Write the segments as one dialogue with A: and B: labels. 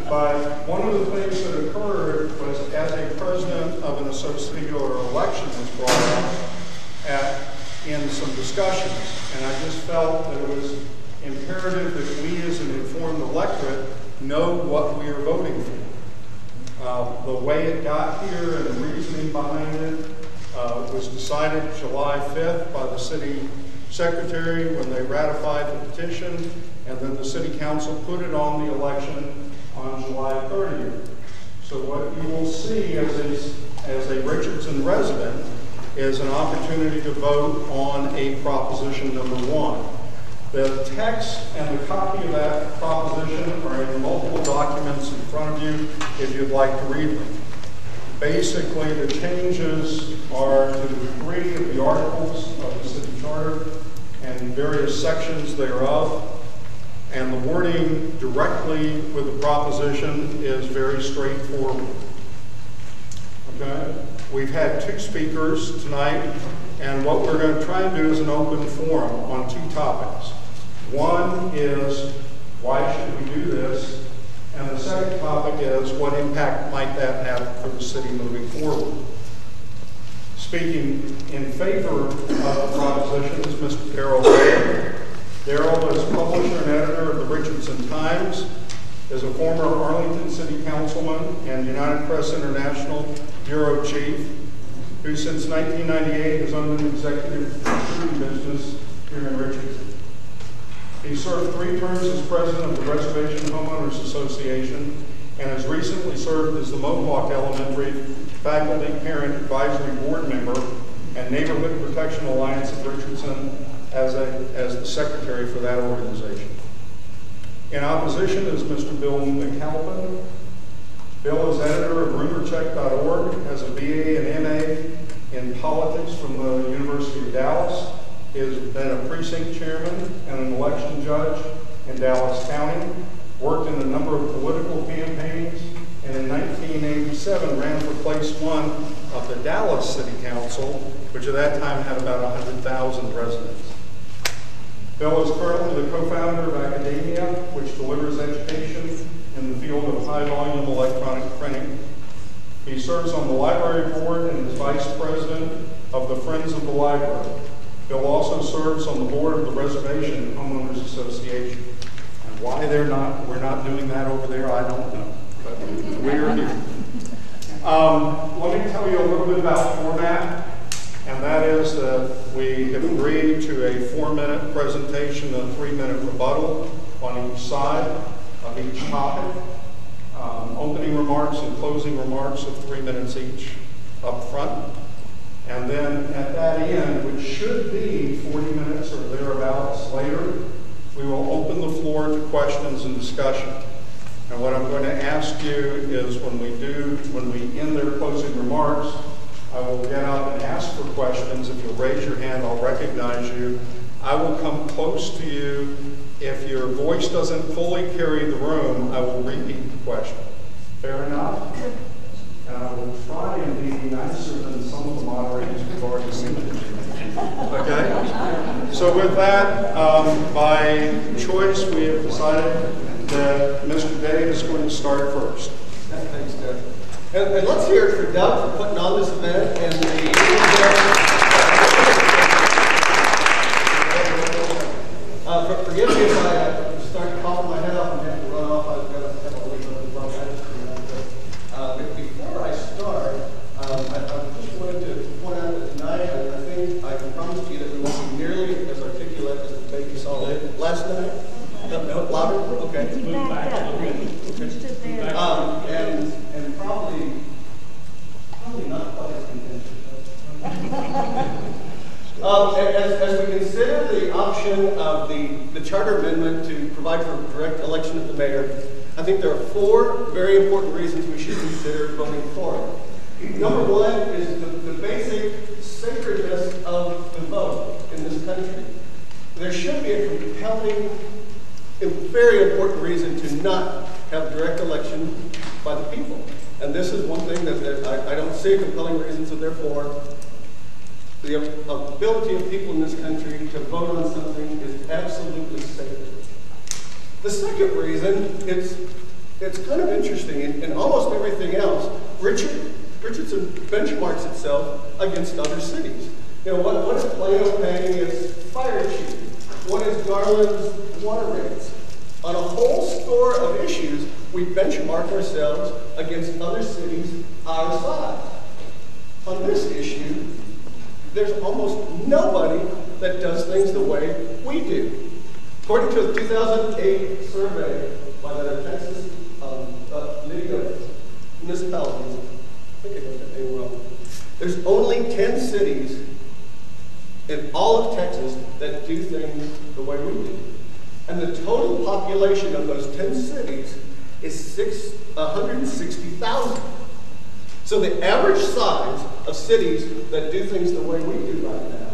A: But one of the things that occurred was, as a president of an associate or election was brought up in some discussions, and I just felt that it was imperative that we as an informed electorate know what we are voting for. The way it got here and the reasoning behind it was decided July 5th by the city secretary when they ratified the petition, and then the city council put it on the election on July 30th. So what you will see as a Richardson resident is an opportunity to vote on a proposition number 1. The text and the copy of that proposition are in multiple documents in front of you if you'd like to read them. Basically, the changes are to 3 of the articles of the city charter and various sections thereof, and the wording directly with the proposition is very straightforward. Okay? We've had 2 speakers tonight, and what we're going to try and do is an open forum on 2 topics. One is, why should we do this? And the second topic is, what impact might that have for the city moving forward? Speaking in favor of the proposition is Mr. Darrell. Darrell is publisher and editor of the Richardson Times, is a former Arlington City Councilman and United Press International Bureau Chief, who since 1998 has owned an executive recruiting business here in Richardson. He served 3 terms as president of the Reservation Homeowners Association and has recently served as the Mohawk Elementary Faculty Parent Advisory Board member and Neighborhood Protection Alliance of Richardson as the secretary for that organization. In opposition is Mr. Bill McCalpin. Bill is editor of rumorcheck.org, has a BA and MA in politics from the University of Dallas. He has been a precinct chairman and an election judge in Dallas County, worked in a number of political campaigns, and in 1987 ran for place 1 of the Dallas City Council, which at that time had about 100,000 residents. Bill is currently the co-founder of Academia, which delivers education in the field of high-volume electronic printing. He serves on the library board and is vice president of the Friends of the Library. Bill also serves on the board of the Reservation Homeowners Association. And why we're not doing that over there, I don't know. But we're here. Let me tell you a little bit about format, and that is that we have agreed to a 4-minute presentation and a 3-minute rebuttal on each side of each topic. Opening remarks and closing remarks of 3 minutes each up front. And then at that end, which should be 40 minutes or thereabouts later, we will open the floor to questions and discussion. And what I'm going to ask you is when we end their closing remarks, I will get up and ask for questions. If you'll raise your hand, I'll recognize you. I will come close to you. If your voice doesn't fully carry the room, I will repeat the question. Fair enough? And I will try and be nicer than some of the moderators we've already seen. Okay? So with that, by choice, we have decided that Mr. Dave is going to start first.
B: Thanks, Doug. And let's hear it for Doug for putting on this event and forgive me if I start coughing my head off and have to run off. I've got to have a little bit of a bronchitis. Before I start, I just wanted to point out that tonight, I think I can promise to you that we won't be nearly as articulate as the debate you saw last night. No, louder? Okay.
C: Move back a little bit.
B: And probably not quite as contentious. As we consider the option of the charter amendment to provide for direct election of the mayor, I think there are 4 very important reasons we should consider voting for it. Number 1 is the basic sacredness of the vote in this country. There should be a compelling, a very important reason to not have direct election by the people. And this is one thing that I don't see a compelling reason, so therefore the ability of people in this country to vote on something is absolutely sacred. The second reason is it's kind of interesting. In almost everything else, Richardson benchmarks itself against other cities. You know, what is Plano paying its fire chief? What is Garland's water rates? On a whole score of issues, we benchmark ourselves against other cities our size. On this issue, there's almost nobody that does things the way we do. According to a 2008 survey by the Texas League of Municipalities, I think I got that name wrong, there's only 10 cities in all of Texas that do things the way we do. And the total population of those 10 cities is 160,000. So the average size of cities that do things the way we do right now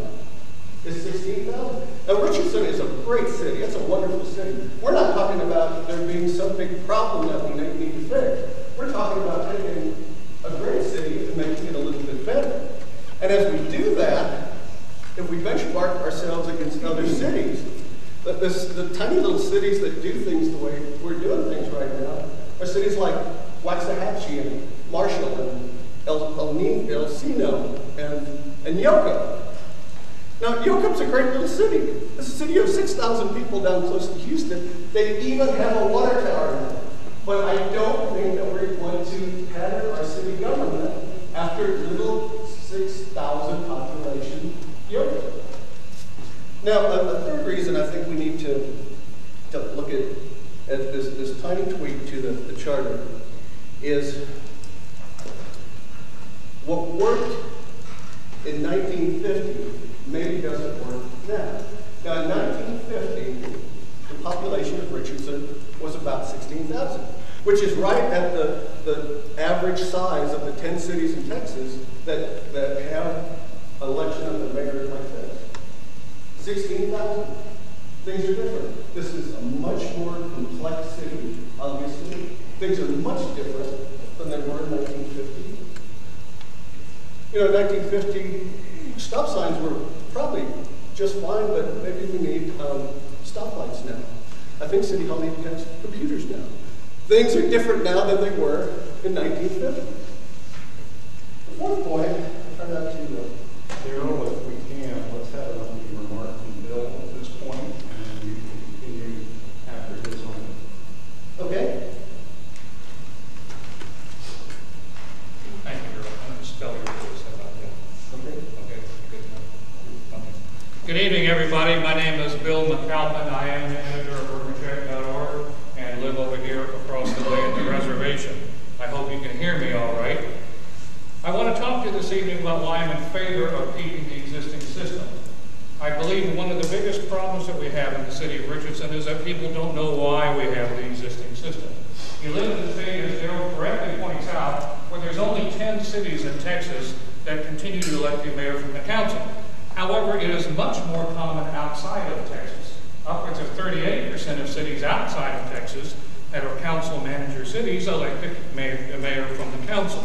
B: is 16,000. Now Richardson is a great city. It's a wonderful city. We're not talking about there being some big problem that we need to fix. We're talking about taking a great city and making it a little bit better. And as we do that, if we benchmark ourselves against other cities, the tiny little cities that do things the way we're doing things right now are cities like Waxahachie and Marshall and El Sino and Yoakum. Now, Yoakum's a great little city. It's a city of 6,000 people down close to Houston. They even have a water tower now. But I don't think that we're going to pattern our city government after little 6,000 population Yoakum. Now, a third reason I think we need to look at this tiny tweak to the charter is what worked in 1950 maybe doesn't work now. Now, in 1950, the population of Richardson was about 16,000, which is right at the average size of the 10 cities in Texas that have election of the mayor like this. 16,000. Things are different. This is a much more complex city, obviously. Things are much different than they were in 1950. You know, in 1950, stop signs were probably just fine, but maybe we need stoplights now. I think City Hall even has computers now. Things are different now than they were in 1950. The fourth point, I'll turn that to
A: Darrell, if we can, let's have an opening remark from Bill at this point, and then you can continue after his own.
C: Okay. Thank you, Darrell. I'm going to spell your voice. How about that? Okay. Okay. Good enough. Okay. Good evening, everybody. My name is Bill McCalpin. I am the editor of UrbanCheck.org and live over here across the way at the reservation. I hope you can hear me all right. I want to talk to you this evening about why I'm in favor of keeping the existing system. I believe one of the biggest problems that we have in the city of Richardson is that people don't know why we have the existing system. You live in the state, as Darrell correctly points out, where there's only 10 cities in Texas that continue to elect the mayor from the council. However, it is much more common outside of Texas. Upwards of 38% of cities outside of Texas that are council manager cities elect the mayor from the council.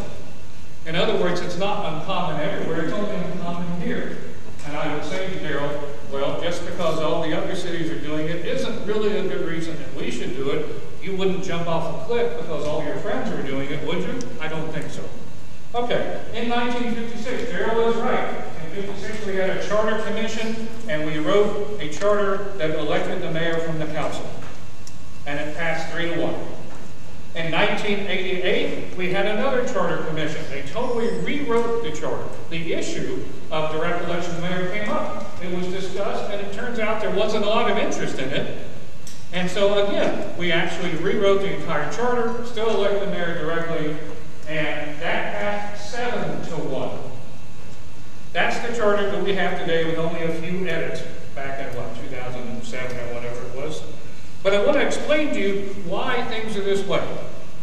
C: In other words, it's not uncommon everywhere, it's only uncommon here. And I would say to Darrell, well, just because all the other cities are doing it isn't really a good reason that we should do it. You wouldn't jump off a cliff because all your friends are doing it, would you? I don't think so. Okay, in 1956, Darrell is right. In 1956, we had a charter commission, and we wrote a charter that elected the mayor from the council. And it passed 3-1. In 1988, we had another charter commission. They totally rewrote the charter. The issue of direct election of the mayor came up. It was discussed, and it turns out there wasn't a lot of interest in it. And so again, we actually rewrote the entire charter, still elected the mayor directly, and that passed 7-1. That's the charter that we have today with only a few edits back in, 2007 or whatever it was. But I want to explain to you why things are this way.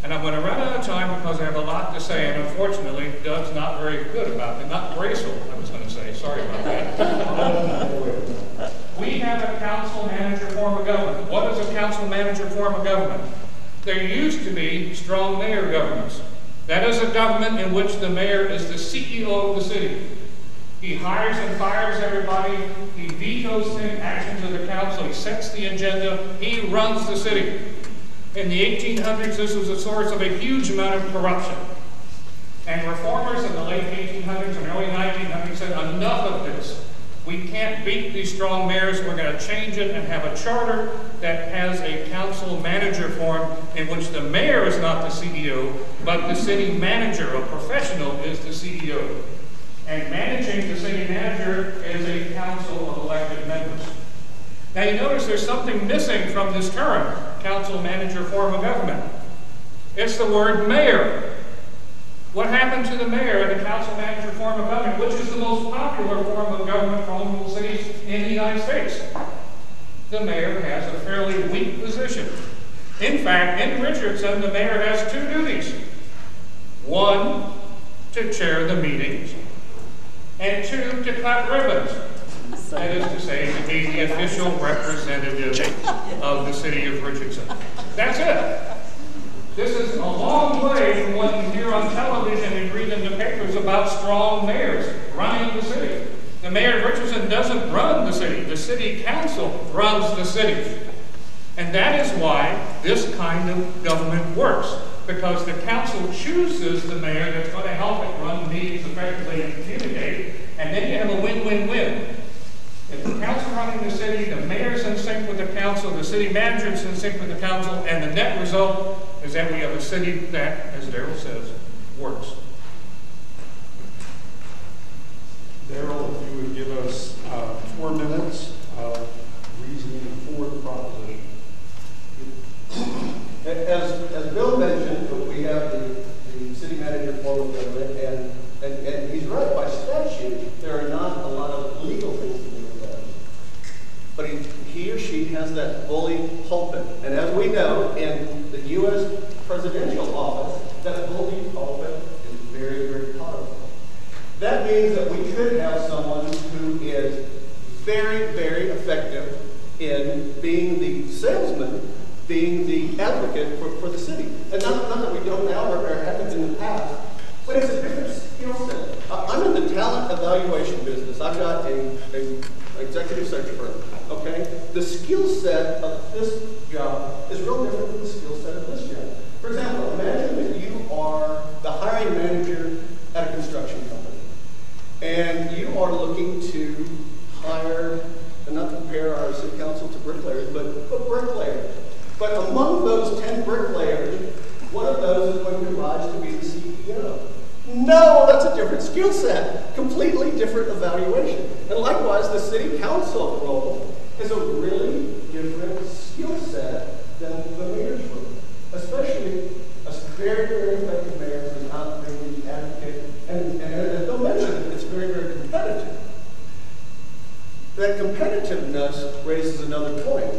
C: And I'm going to run out of time because I have a lot to say, and unfortunately, Doug's not very good about it. Not graceful, I was going to say. Sorry about that. We have a council manager form of government. What is a council manager form of government? There used to be strong mayor governments. That is a government in which the mayor is the CEO of the city. He hires and fires everybody. He vetoes the actions of the council. He sets the agenda. He runs the city. In the 1800s, this was a source of a huge amount of corruption. And reformers in the late 1800s and early 1900s said, enough of this. We can't beat these strong mayors. We're going to change it and have a charter that has a council manager form in which the mayor is not the CEO, but the city manager, a professional, is the CEO. And managing the city manager is a council of elected members. Now you notice there's something missing from this term, council manager form of government. It's the word mayor. What happened to the mayor in the council manager form of government, which is the most popular form of government for home rule cities in the United States? The mayor has a fairly weak position. In fact, in Richardson, the mayor has two duties. One, to chair the meetings, and two, to cut ribbons. That is to say, to be the official representative of the city of Richardson. That's it. This is a long way from what you hear on television and read in the papers about strong mayors running the city. The mayor of Richardson doesn't run the city. The city council runs the city. And that is why this kind of government works. Because the council chooses the mayor that's going to help it run meetings effectively and communicate. And then you have a win-win-win. If the council running the city, the mayor's in sync with the council, the city manager's in sync with the council, and the net result is that we have a city that, as Darrell says, works.
A: Darrell, if you would give us 4 minutes of reasoning for the proposition.
B: As Bill mentioned, we have the city manager form of government, and he's right, by statute, there are not a lot of legal things to do with that. But he or she has that bully pulpit. And as we know, in the U.S. presidential office, that bully pulpit is very, very powerful. That means that we could have someone who is very, very effective in being the salesman, being the advocate for the city. And not that we don't now or haven't in the past, but it's a different skill set. I'm in the talent evaluation business. I've got an executive search firm, okay? The skill set of this job is real different than the skill set of this job. For example, imagine that you are the hiring manager at a construction company, and you are looking to hire, and not to compare our city council to bricklayers, but bricklayers. But among those 10 bricklayers, one of those is going to rise to be the CEO. No, that's a different skill set, completely different evaluation. And likewise, the city council role is a really different skill set than the mayor's role, especially a very, very effective mayor who's not being the advocate. And as Bill mentioned, it's very, very competitive. That competitiveness raises another point.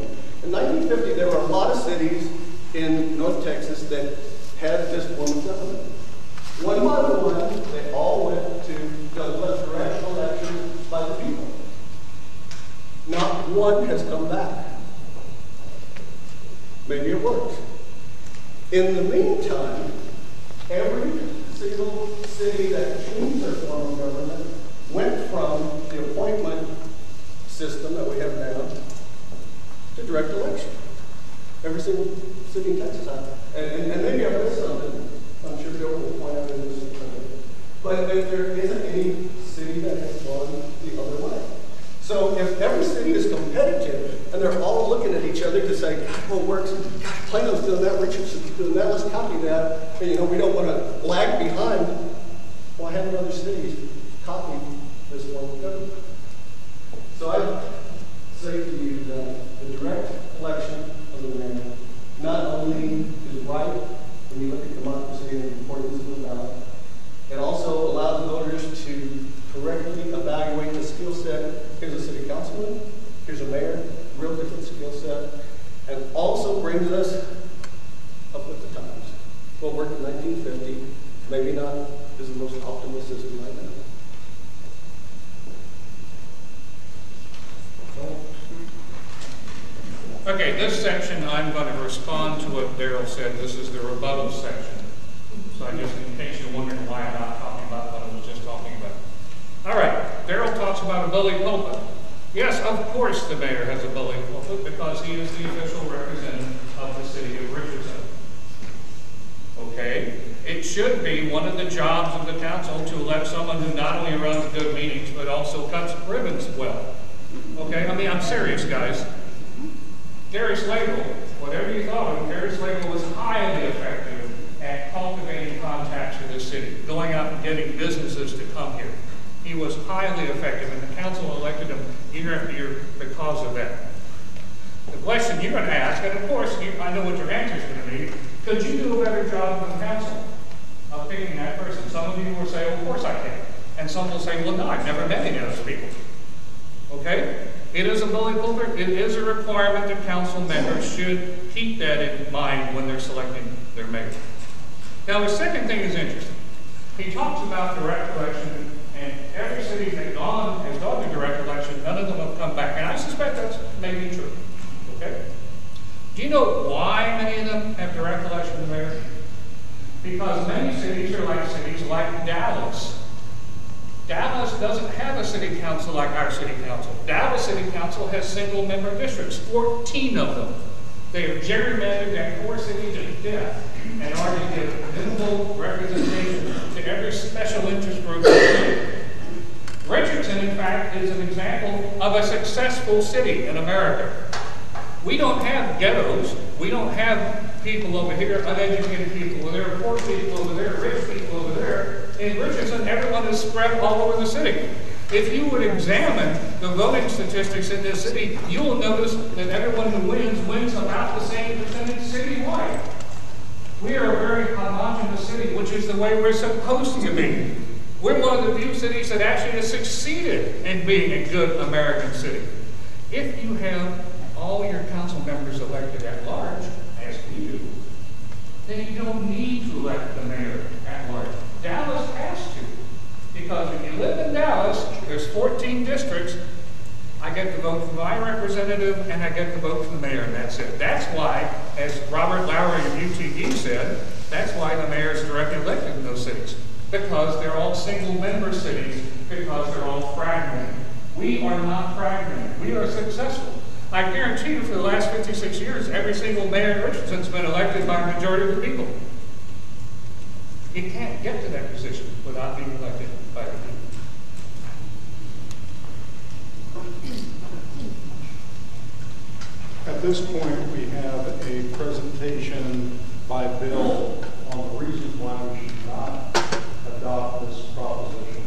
B: In 1950, there were a lot of cities in North Texas that had this form of government. One by one, they all went to direct election by the people. Not one has come back. Maybe it worked. In the meantime, every single city that changed their form of government went from the appointment system that we have now to direct election. Every single city in Texas has. And maybe I missed something. I'm sure Bill will point out in this. But there isn't any city that has gone the other way. So if every city is competitive and they're all looking at each other to say, God, what works? God, Plano's doing that, Richardson's doing that, let's copy that. And, we don't want to lag behind. Why haven't other cities copied this form of government? So I say to you that the direct election of the mayor not only is right when you look at democracy and the importance of the ballot, it also allows voters to correctly evaluate the skill set. Here's a city councilman, here's a mayor, real different skill set, and also brings us up with the times. What worked in 1950, maybe not is the most optimal system right now.
C: Okay, this section I'm going to respond to what Darrell said. This is the rebuttal section. So I just, in case you're wondering why I'm not talking about what I was just talking about. All right, Darrell talks about a bully pulpit. Yes, of course the mayor has a bully pulpit because he is the official representative of the city of Richardson. Okay? It should be one of the jobs of the council to elect someone who not only runs good meetings, but also cuts ribbons well. Okay? I mean, I'm serious, guys. Gary Slagle, whatever you thought of him, Gary Slagle was highly effective at cultivating contacts for this city, going out and getting businesses to come here. He was highly effective, and the council elected him year after year because of that. The question you're going to ask, and of course, I know what your answer is going to be, could you do a better job than the council of picking that person? Some of you will say, well, of course I can. And some will say, well, no, I've never met any of those people. Okay? It is a bully pulpit. It is a requirement that council members should keep that in mind when they're selecting their mayor. Now, the second thing is interesting. He talks about direct election, and every city that has gone to direct election, none of them have come back. And I suspect that's maybe true. Okay? Do you know why many of them have direct election to mayor? Because many cities are like cities like Dallas. Dallas doesn't have a city council like our city council. Dallas City Council has single-member districts, 14 of them. They have gerrymandered that core city to death in order to give minimal representation to every special interest group in the city. Richardson, in fact, is an example of a successful city in America. We don't have ghettos. We don't have people over here, uneducated people over there, poor people over there, rich people over there. In Richardson, everyone is spread all over the city. If you would examine the voting statistics in this city, you will notice that everyone who wins about the same percentage citywide. We are a very homogeneous city, which is the way we're supposed to be. We're one of the few cities that actually has succeeded in being a good American city. If you have all your council members elected at large, as we do, then you don't need to elect the mayor at large. Dallas has to, because if you live in Dallas, there's 14 districts. I get to vote for my representative, and I get to vote for the mayor, and that's it. That's why, as Robert Lowry of UTD said, that's why the mayor is directly elected in those cities, because they're all single-member cities, because they're all fragmented. We are not fragmented. We are successful. I guarantee you for the last 56 years, every single mayor in Richardson has been elected by a majority of the people. You can't get to that position without being elected by the people.
A: At this point, we have a presentation by Bill on the reasons why we should not adopt this proposition,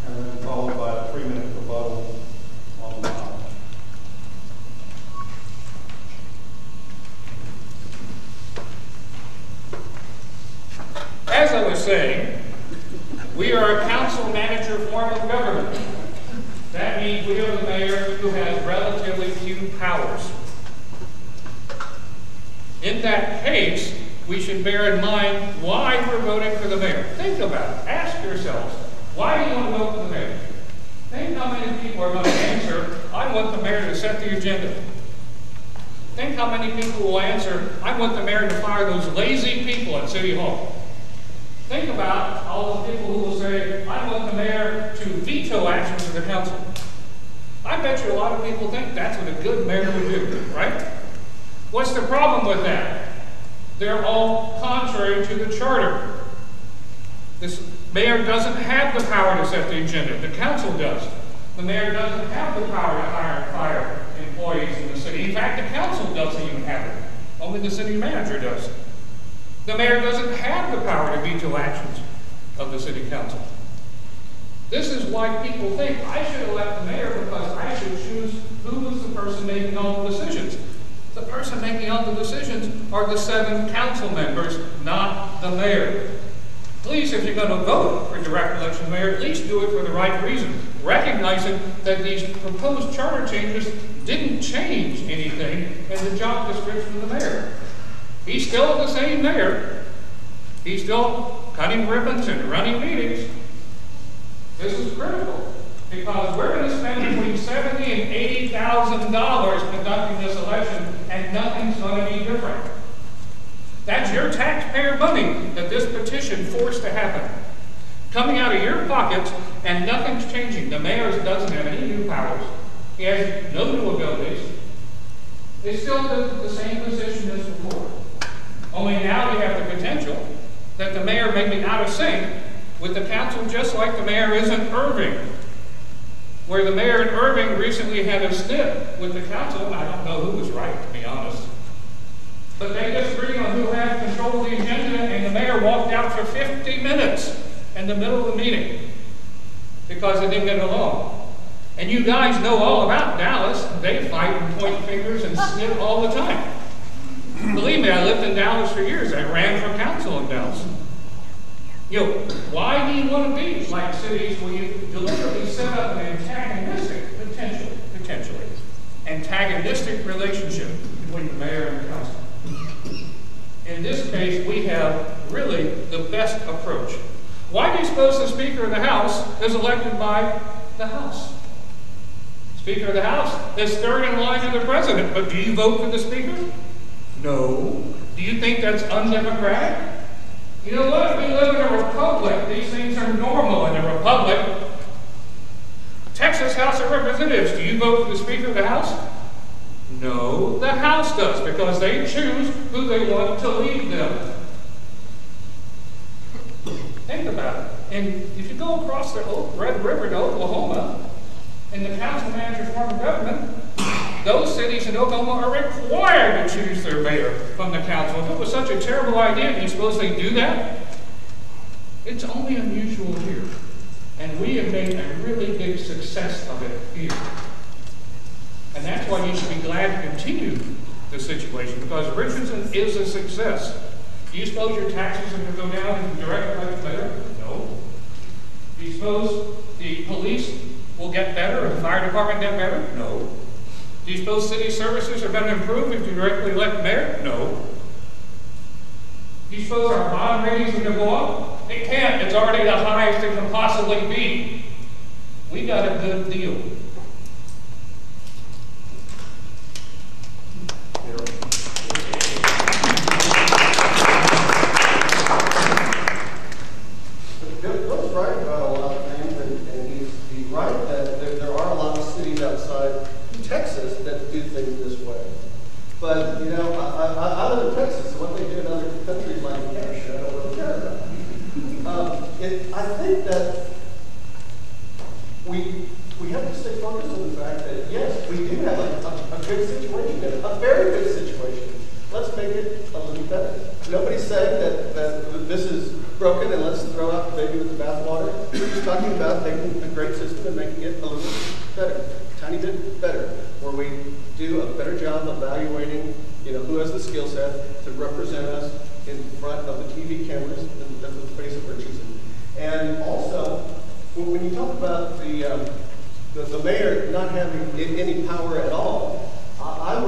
A: and then followed by a 3-minute rebuttal on the bottom.
C: As I was saying, we are a council-manager form of government. That means we are the mayor who has relatively few powers. In that case, we should bear in mind why we're voting for the mayor. Think about it. Ask yourselves, why do you want to vote for the mayor? Think how many people are going to answer, I want the mayor to set the agenda. Think how many people will answer, I want the mayor to fire those lazy people at City Hall. Think about all the people who will say, I want the mayor to veto actions of the council. I bet you a lot of people think that's what a good mayor would do, right? What's the problem with that? They're all contrary to the charter. This mayor doesn't have the power to set the agenda. The council does. The mayor doesn't have the power to hire and fire employees in the city. In fact, the council doesn't even have it. Only the city manager does. The mayor doesn't have the power to veto actions of the city council. This is why people think I should elect the mayor because I should choose who is the person making all the decisions. The person making all the decisions are the 7 council members, not the mayor. Please, if you're going to vote for direct election of the mayor, at least do it for the right reason, recognizing that these proposed charter changes didn't change anything in the job description of the mayor. He's still the same mayor. He's still cutting ribbons and running meetings. This is critical because we're going to spend between $70,000 and $80,000 conducting this election, and nothing's going to be different. That's your taxpayer money that this petition forced to happen. Coming out of your pockets, and nothing's changing. The mayor doesn't have any new powers. He has no new abilities. He's still in the same position as Only now you have the potential that the mayor may be out of sync with the council, just like the mayor is in Irving, where the mayor in Irving recently had a snip with the council, and I don't know who was right, to be honest. But they disagreed on who had control of the agenda, and the mayor walked out for 50 minutes in the middle of the meeting because they didn't get along. And you guys know all about Dallas. They fight and point fingers and snip all the time. Believe me, I lived in Dallas for years. I ran for council in Dallas. You know, why do you want to be like cities where you deliberately set up an antagonistic, potentially, antagonistic relationship between the mayor and the council? In this case, we have really the best approach. Why do you suppose the Speaker of the House is elected by the House? Speaker of the House is third in line to the President, but do you vote for the Speaker? No. Do you think that's undemocratic? You know what? We live in a republic. These things are normal in a republic. Texas House of Representatives, do you vote for the Speaker of the House? No, the House does, because they choose who they want to lead them. Think about it. And if you go across the Red River to Oklahoma, in the council manager form of government, those cities in Oklahoma are required to choose their mayor from the council. If it was such a terrible idea, do you suppose they do that? It's only unusual here. And we have made a really big success of it here. And that's why you should be glad to continue the situation, because Richardson is a success. Do you suppose your taxes are going to go down in direct by the mayor? No. Do you suppose the police will get better or the fire department get better? No. Do you suppose city services are going to improve if you directly elect the mayor? No. Do you suppose our bond ratings are going to go up? It can't. It's already the highest it can possibly be. We got a good deal.
B: Bill's right about a lot of things, and he's right that there are a lot of cities outside Texas that do things this way. But, you know, I live in Texas, so what they do in other countries like Canada, I don't really care about. I think that we have to stay focused on the fact that, yes, we do have a good situation, a very good situation. Let's make it a little better. Nobody's saying that this is broken and let's throw out the baby with the bathwater. We're just talking about taking a great system and making it a little better, a tiny bit better, where we do a better job evaluating, you know, who has the skill set to represent us in front of the TV cameras and the face of Richardson. And also, when you talk about the mayor not having any power at all, I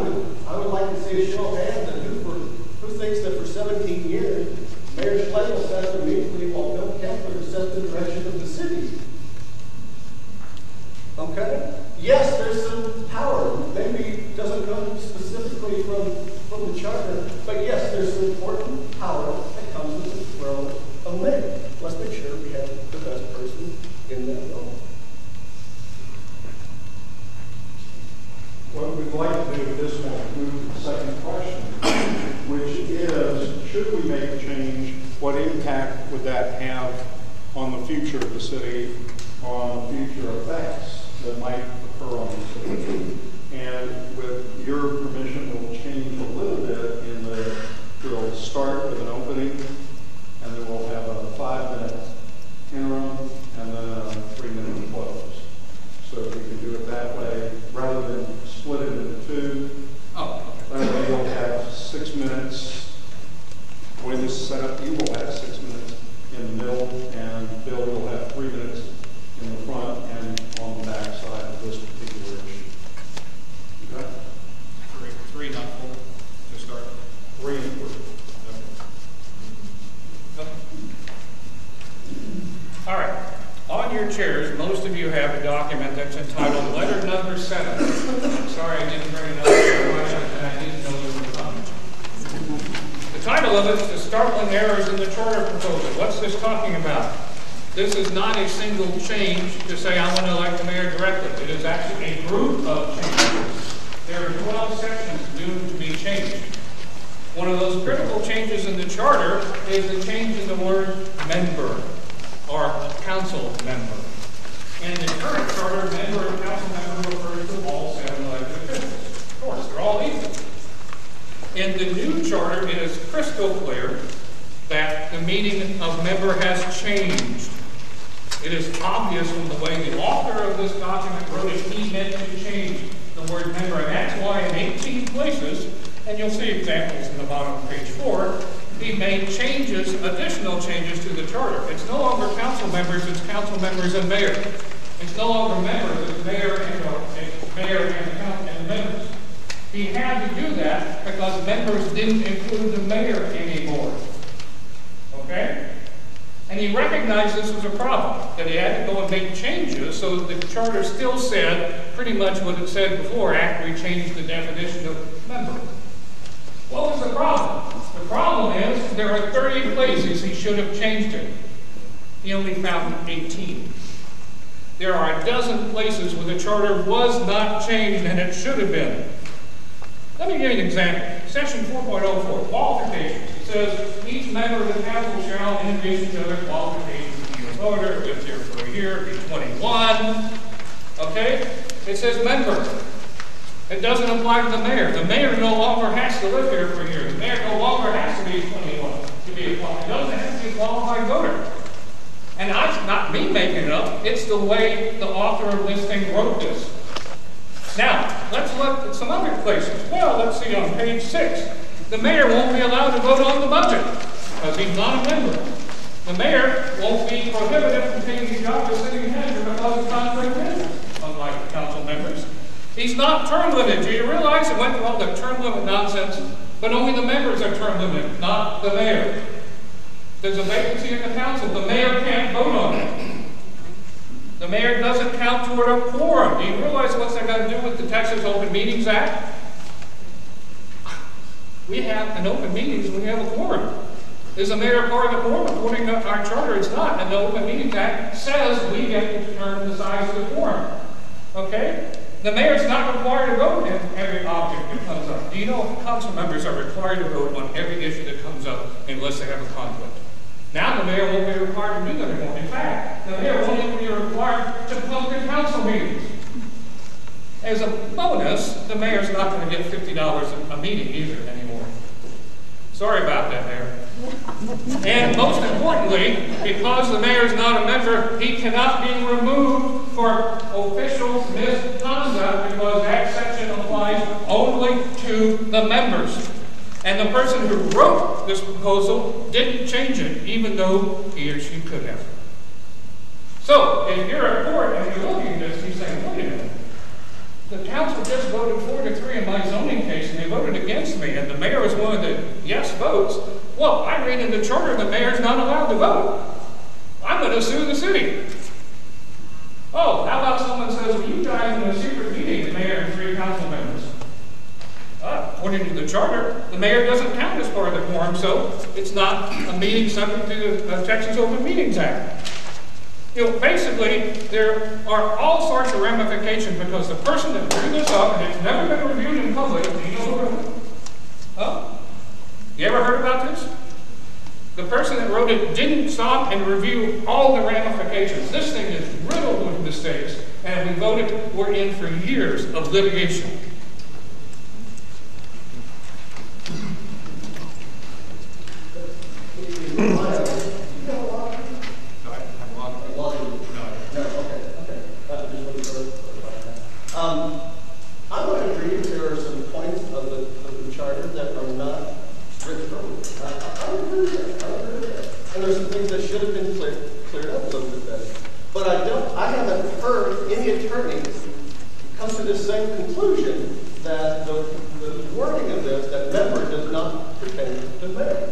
B: would like to see a show of hands and who thinks that for 17 years, Mayor Schlegel sat there immediately while Bill McCalpin set the direction of the city. Okay? Yes, there's some power. Maybe it doesn't come specifically from the charter, but yes, there's some important power that comes with the role of mayor. Let's make sure we have the best person in that role.
A: What we'd like to do at this point, move to the second question, which is, should we make a change, what impact would that have on the future of the city, on the future effects that might occur on the city? And with your permission, we'll change a little bit in we'll start with an opening, and then we'll have a 5-minute interim, and then a 3-minute close. So if we can do it that way, rather than split it into two, that way you'll have 6 minutes. The way this is set up, you will have 6 minutes in the middle, and Bill will have 3 minutes in the front and on the back side of this particular issue. Okay?
C: Three, not four, to start.
A: 3 and 4.
C: Okay. All right. On your chairs, most of you have a document that's entitled Letter Number 7. Sorry I didn't bring it up very much, and I didn't know you were coming. The title of it is The Startling Errors in the Charter Proposal. What's this talking about? This is not a single change to say I want to elect the mayor directly. It is actually a group of changes. There are 12 sections due to be changed. One of those critical changes in the charter is the change in the word member or council member. In the current charter, member and council member refers to all 7 elected officials. Of course, they're all equal. In the new charter, it is crystal clear that the meaning of member has changed. It is obvious from the way the author of this document wrote it, he meant to change the word member, and that's why in 18 places, and you'll see examples in the bottom of page 4, he made changes, additional changes to the charter. It's no longer council members, it's council members and mayor. It's no longer members, it's mayor and the members. He had to do that because members didn't include the mayor anymore. Okay? And he recognized this was a problem, that he had to go and make changes so that the charter still said pretty much what it said before after he changed the definition of member. What was the problem? The problem is there are 30 places he should have changed it. He only found 18. There are a dozen places where the charter was not changed and it should have been. Let me give you an example. Section 4.04, qualifications. It says, each member of the council shall introduce each other qualifications in the order, lives here for a year, be 21. Okay? It says member. It doesn't apply to the mayor. The mayor no longer has to live here for a year. The mayor no longer has to be 21 to be a qualified. He doesn't have to be a qualified voter. And it's not me making it up. It's the way the author of this thing wrote this. Now, let's look at some other places. Well, let's see on page 6. The mayor won't be allowed to vote on the budget because he's not a member. The mayor won't be prohibited from taking the job as city manager because of conflict of interest, unlike council members. He's not term limited. Do you realize it went through all the term limit nonsense? But only the members are term limited, not the mayor. There's a vacancy in the council. The mayor can't vote on it. The mayor doesn't count toward a quorum. Do you realize what's that got to do with the Texas Open Meetings Act? We have an open meetings when we have a quorum. Is the mayor part of the quorum? According to our charter, it's not. And the Open Meetings Act says we get to determine the size of the quorum. Okay? The mayor's not required to vote on every object that comes up. Do you know council members are required to vote on every issue that comes up unless they have a conflict? Now the mayor won't be required to do that anymore. In fact, the mayor won't even be required to come to council meetings. As a bonus, the mayor's not going to get $50 a meeting either anymore. Sorry about that, Mayor. And most importantly, because the mayor's not a member, he cannot be removed for official misconduct because that section applies only to the members. And the person who wrote this proposal didn't change it, even though he or she could have. So, if you're at court and you're looking at this, you're saying, wait a minute. The council just voted 4-3 in my zoning case, and they voted against me, and the mayor was one of the yes votes. Well, I read in the charter the mayor's not allowed to vote. I'm going to sue the city. Oh, how about someone says, well, you guys in a secret meeting, the mayor and 3 council members. According to the charter, the mayor doesn't count as part of the quorum, so it's not a meeting subject to the Texas Open Meetings Act. You know, basically, there are all sorts of ramifications because the person that drew this up, and it's never been reviewed in public, do you know who wrote it? Huh? You ever heard about this? The person that wrote it didn't stop and review all the ramifications. This thing is riddled with mistakes, and we voted, we're in for years of litigation.
B: I would agree there are some points of the charter that are not straightforward. I would agree with that. And there's some things that should have been cleared up a little bit better. But I haven't heard any attorney come to this same conclusion that the wording of this, that member does not pertain to mayor.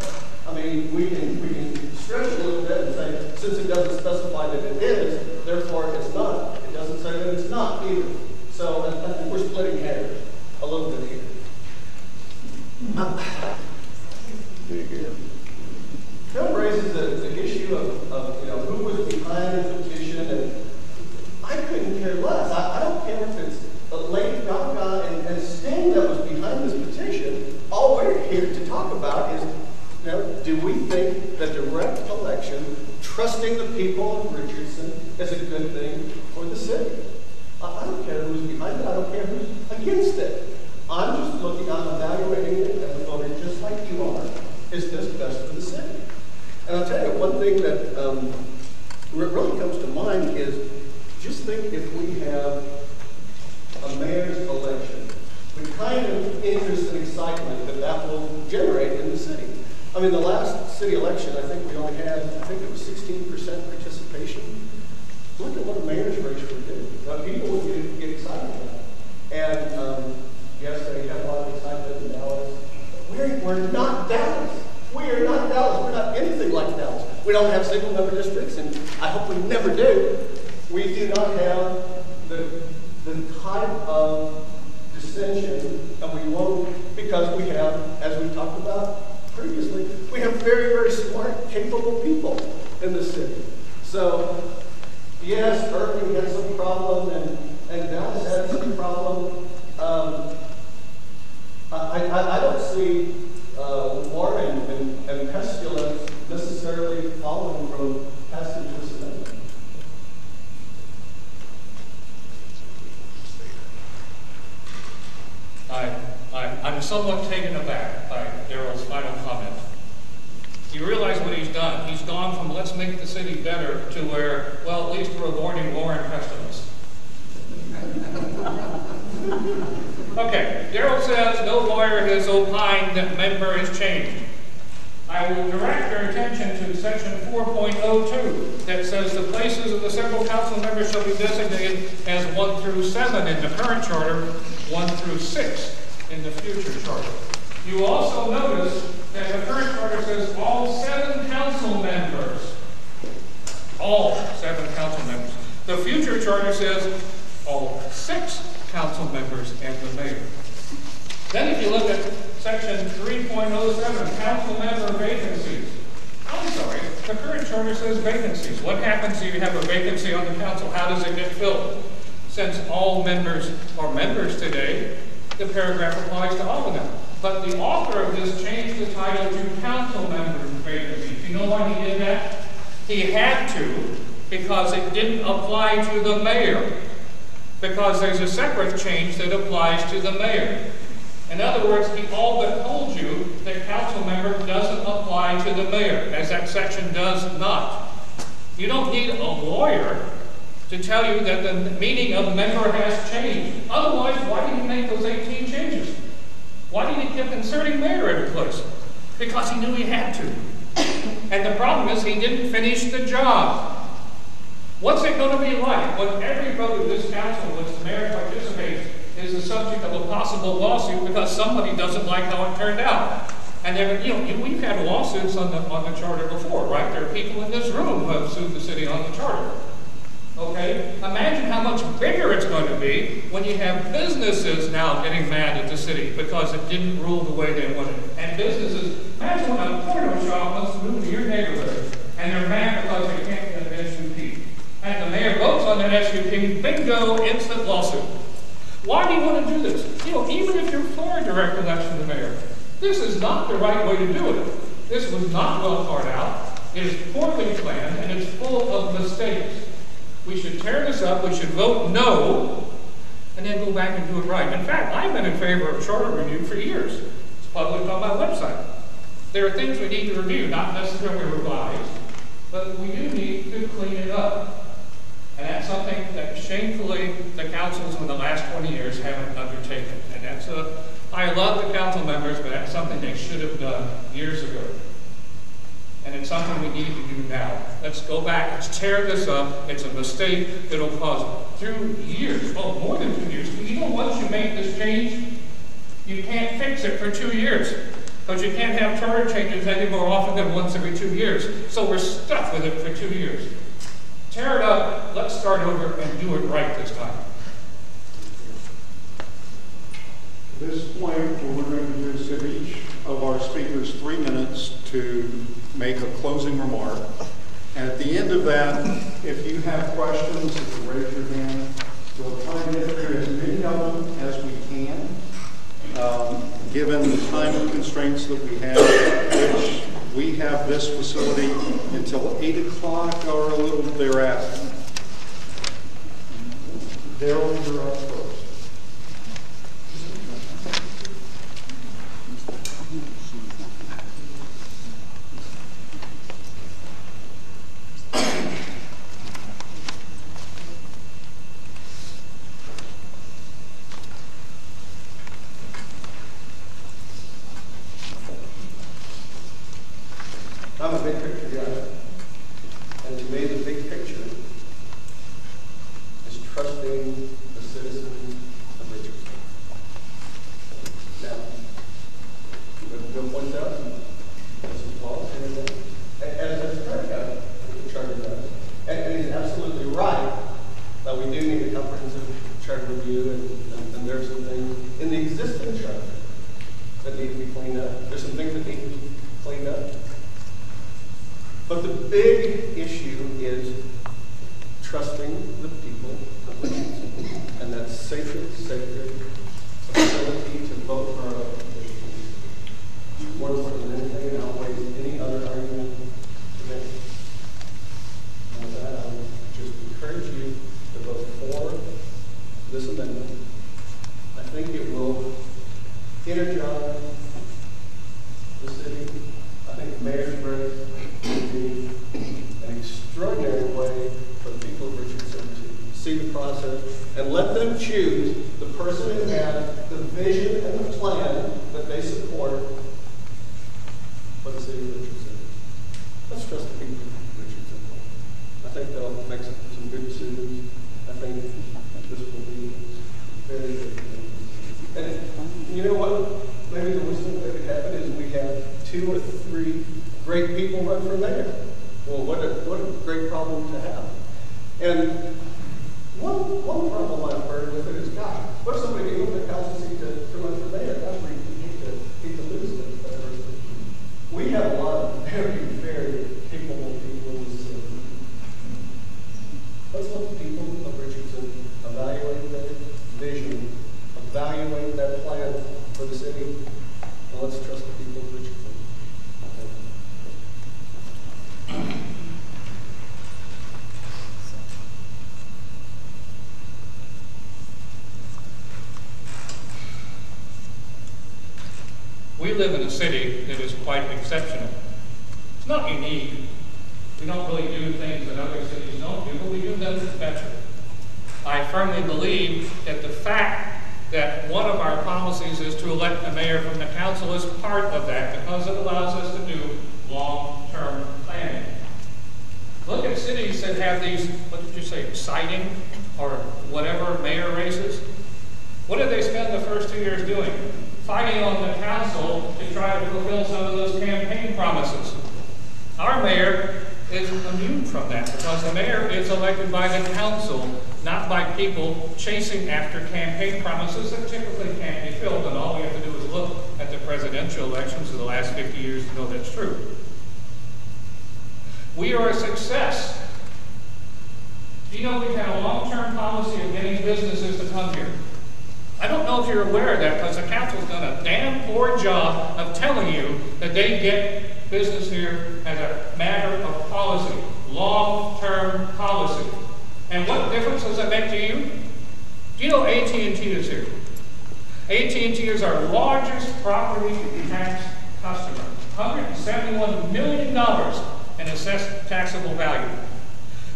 B: I mean, we can stretch it a little bit and say, since it doesn't specify that it is, therefore it's not. It doesn't say that it's not either. So I think we're splitting hairs a little bit here. Bill raises the issue of who was behind the petition, and I couldn't care less. I don't care if it's Lady Gaga and Sting that was behind this petition. All we we're here to talk about is, you know, do we think that direct election, trusting the people of Richardson, is a good thing for the city? I don't care who's behind it. I don't care who's against it. I'm just I'm evaluating it as a voter, just like you are. Is this best for the city? And I'll tell you, one thing that really comes to mind is, just think if we have a mayor's election, the kind of interest and excitement that will generate in the city. I mean, the last city election, I think we only had, I think it was 16% participation. Look at what a mayor's race would do. People would get excited about it. And yes, they have a lot of excitement in Dallas. We're not Dallas. We are not Dallas. We're not anything like Dallas. We don't have single member districts, and I hope we never do. We do not have the type of dissension, and we won't, because we have, as we talked about previously, we have very, very smart, capable people in the city. So, yes, Irving had some problem, and Dallas had some problem. I don't see war and pestilence necessarily following from passage of this amendment.
C: I'm somewhat taken aback by Darrell's final comment. You realize what he's done. He's gone from let's make the city better to where, well, at least we're avoiding war and pestilence. Okay, Darrell says no lawyer has opined that member has changed. I will direct your attention to section 4.02 that says the places of the several council members shall be designated as 1 through 7 in the current charter, 1 through 6 in the future charter. You also notice that the current charter says all 7 council members. All 7 council members. The future charter says all 6 council members and the mayor. Then if you look at section 3.07, council member vacancies. I'm sorry, the current charter says vacancies. What happens if you have a vacancy on the council? How does it get filled? Since all members are members today, the paragraph applies to all of them. But the author of this changed the title to council member vacancies. You know why he did that? He had to, because it didn't apply to the mayor. Because there's a separate change that applies to the mayor. In other words, he all but told you that council member doesn't apply to the mayor, as that section does not. You don't need a lawyer to tell you that the meaning of member has changed. Otherwise, why did he make those 18 changes? Why did he keep inserting mayor every place? Because he knew he had to. And the problem is he didn't finish the job. What's it going to be like when every vote of this council in which the mayor participates is the subject of a possible lawsuit because somebody doesn't like how it turned out? And we've had lawsuits on the charter before, right? There are people in this room who have sued the city on the charter. Okay? Imagine how much bigger it's going to be when you have businesses now getting mad at the city because it didn't rule the way they wanted. And businesses, imagine when a porno shop wants to move to your neighborhood and they're mad because they can't get an SUP. And the mayor votes on that SUP, bingo, instant lawsuit. Why do you want to do this? Even if you're for a direct election of the mayor, this is not the right way to do it. This was not well thought out. It is poorly planned, and it's full of mistakes. We should tear this up. We should vote no, and then go back and do it right. In fact, I've been in favor of charter review for years. It's published on my website. There are things we need to review, not necessarily revise, but we do need to clean it up. And that's something that shamefully the councils in the last 20 years haven't undertaken. And I love the council members, but that's something they should have done years ago. And it's something we need to do now. Let's go back, let's tear this up. It's a mistake that'll cause 2 years, more than 2 years. Once you make this change, you can't fix it for 2 years. Because you can't have charter changes any more often than once every 2 years. So we're stuck with it for 2 years. Tear it up, let's start over and do it right this time.
A: At this point, what we're going to do is give each of our speakers 3 minutes to make a closing remark. And at the end of that, if you have questions, if you raise your hand, we'll try to get through as many of them as we can. given the time constraints that we have, which we have this facility until 8 o'clock or a little thereafter. Darrell, you're up first.
B: I'm a big picture guy, and to me the big picture is trusting the citizens of Richardson. Now, Bill points out, this is law, as the charter does, and he's absolutely right that we do need a comprehensive charter review, and there are some things in the existing charter that need to be cleaned up. There's some things that need to be cleaned up. But the big issue is trusting the people of Richardson, and that's sacred ability to vote for our positions. More important than anything, it outweighs any other argument to make. And with that, I would just encourage you to vote for this amendment. I think it will energize the city. I think the mayor's race would be an extraordinary way for the people of Richardson to see the process and let them choose the person who has the vision and the plan that they support for the city of Richardson. Let's trust the people of Richardson. I think they'll make some good decisions. I think this will be very good. And you know what? Maybe the worst thing that could happen is we have 2 or 3 great people run for mayor. Well, what a great problem to have. And one problem I've heard with it is, gosh, what if somebody gave up their council seat to run for mayor? Gosh, we hate to lose them. We have a lot of very, very capable people in this city. Let's let the people of Richardson evaluate their vision, evaluate that plan for the city, and let's trust the people of Richardson.
C: We live in a city that is quite exceptional. It's not unique. We don't really do things that other cities don't do, but we do them better. I firmly believe that the fact that one of our policies is to elect a mayor from the council is part of that, because it allows us to do long-term planning. Look at cities that have these, what did you say, exciting or whatever mayor races. What did they spend the first 2 years doing? Fighting on the council to try to fulfill some of those campaign promises. Our mayor is immune from that, because the mayor is elected by the council, not by people chasing after campaign promises that typically can't be filled. And all we have to do is look at the presidential elections of the last 50 years to know that's true. We are a success. Do you know we've had a long-term policy of getting businesses to come here? I don't know if you're aware of that, because the council's done a damn poor job of telling you that they get business here as a matter of policy, long-term policy. And what difference does that make to you? Do you know AT&T is here? AT&T is our largest property tax customer, $171 million in assessed taxable value.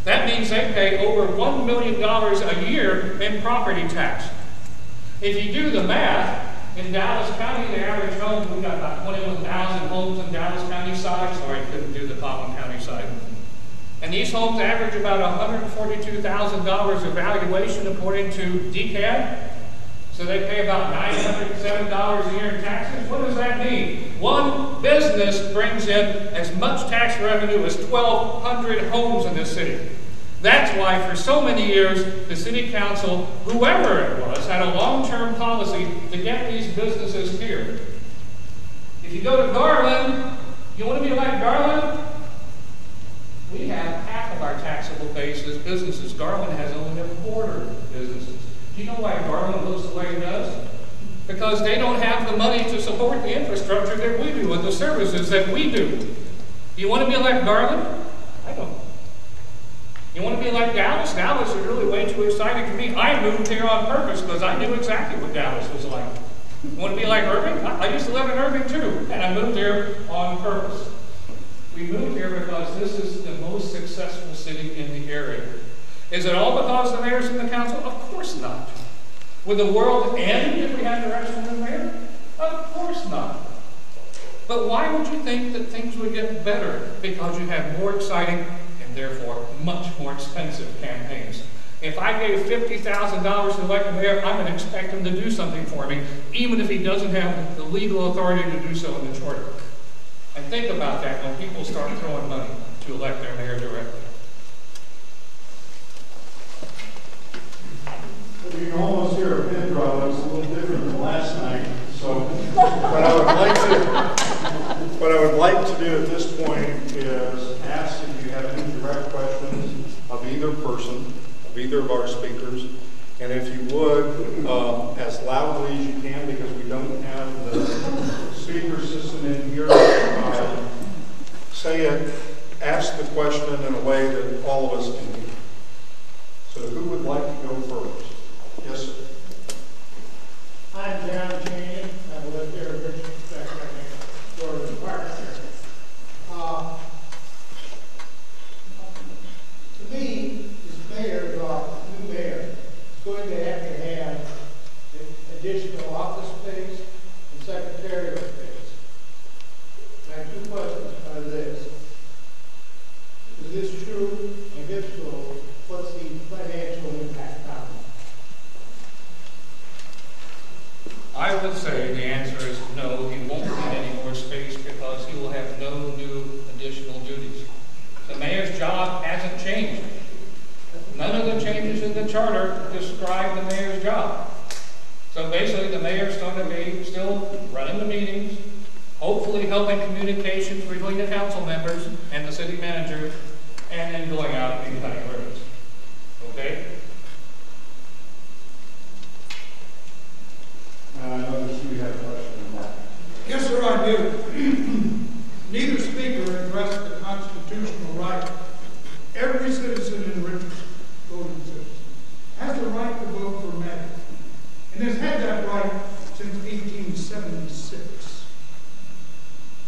C: That means they pay over $1 million a year in property tax. If you do the math, in Dallas County, the average home, we've got about 21,000 homes in Dallas County side. Sorry, I couldn't do the Collin County side. And these homes average about $142,000 of valuation according to DCAD. So they pay about $907 a year in taxes. What does that mean? One business brings in as much tax revenue as 1,200 homes in this city. That's why for so many years, the city council, whoever it was, had a long-term policy to get these businesses here. If you go to Garland, you want to be like Garland? We have half of our taxable base as businesses. Garland has only a quarter businesses. Do you know why Garland looks the way it does? because they don't have the money to support the infrastructure that we do and the services that we do. You want to be like Garland? I don't. You want to be like Dallas? Dallas is really way too exciting for me. I moved here on purpose because I knew exactly what Dallas was like. You want to be like Irving? I used to live in Irving too, and I moved here on purpose. We moved here because this is the most successful city in the area. Is it all because the mayor's in the council? Of course not. Would the world end if we had the Richardson mayor? Of course not. But why would you think that things would get better? Because you have more exciting and therefore much more expensive campaigns. If I gave $50,000 to elect a mayor, I'm going to expect him to do something for me, even if he doesn't have the legal authority to do so in the charter. And think about that when people start throwing money to elect their mayor directly.
A: You can almost hear a pin drop. It was a little different than last night. So, what I would like to do at this point is ask if you have any direct questions of either person, of either of our speakers, and if you would, as loudly as you can, because we don't have the speaker system in here, say it, ask the question in a way that all of us can hear. So, who would like to go first? Yes, sir.
D: I'm John Cheney. I live here in Richardson Times, Georgia Park. To me, this mayor, new mayor, is going to have additional office space and secretarial space. My two questions are this. Is this true? And if so, what's the financial impact on it?
C: I would say the answer is no, he won't need any more space because he will have no new additional duties. The mayor's job hasn't changed. None of the changes in the charter describe the mayor's job. So basically the mayor's going to be still running the meetings, hopefully helping communications between the council members and the city manager, and then going out and cutting roads. Okay?
A: I noticed you had a question on that.
D: Yes, sir, I do. Neither speaker addressed the constitutional right. Every citizen in Richardson, voting citizen, has the right to vote for mayor, and has had that right since 1876.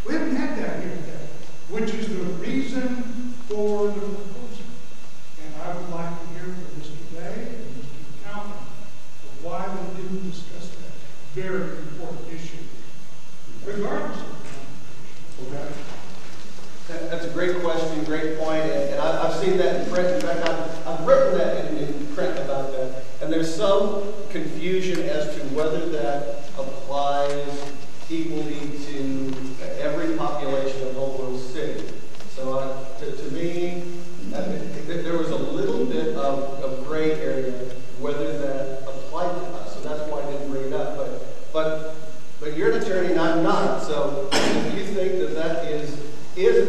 D: We haven't had that here today, which is the reason for the proposal. And I would like to hear from Mr. Day and Mr. McCalpin of why we didn't discuss that very important issue, regardless of the
A: Okay.
B: That's a great question, great point, and I've seen that in print. In fact, I've written that in print about that. And there's some confusion as to whether that applies equally to every population of Oklahoma City. So to me, there was a little bit of gray area whether that applied to us. So that's why I didn't bring it up. But you're an attorney and I'm not. So if you think that that is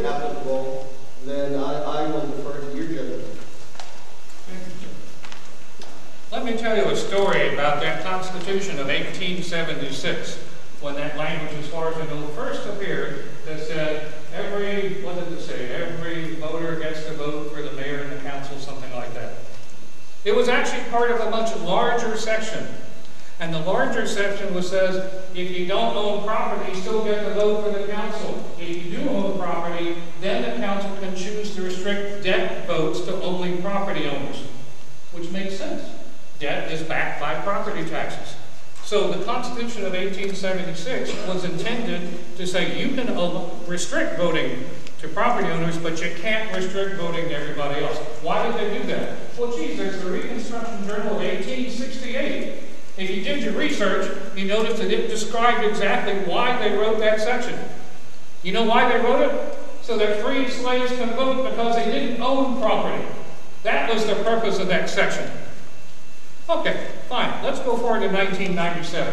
B: applicable, then I will defer to your judgment.
C: Let me tell you a story about that Constitution of 1876, when that language, as far as I know, first appeared, that said every voter gets to vote for the mayor and the council, something like that. It was actually part of a much larger section. And the larger section says, if you don't own property, you still get to vote for the council. If you do own property, then the council can choose to restrict debt votes to only property owners, which makes sense. Debt is backed by property taxes. So the Constitution of 1876 was intended to say you can restrict voting to property owners, but you can't restrict voting to everybody else. Why did they do that? Well, geez, there's the Reconstruction Journal of 1868. If you did your research, you noticed that it described exactly why they wrote that section. You know why they wrote it? So that freed slaves can vote because they didn't own property. That was the purpose of that section. Okay, fine. Let's go forward to 1997.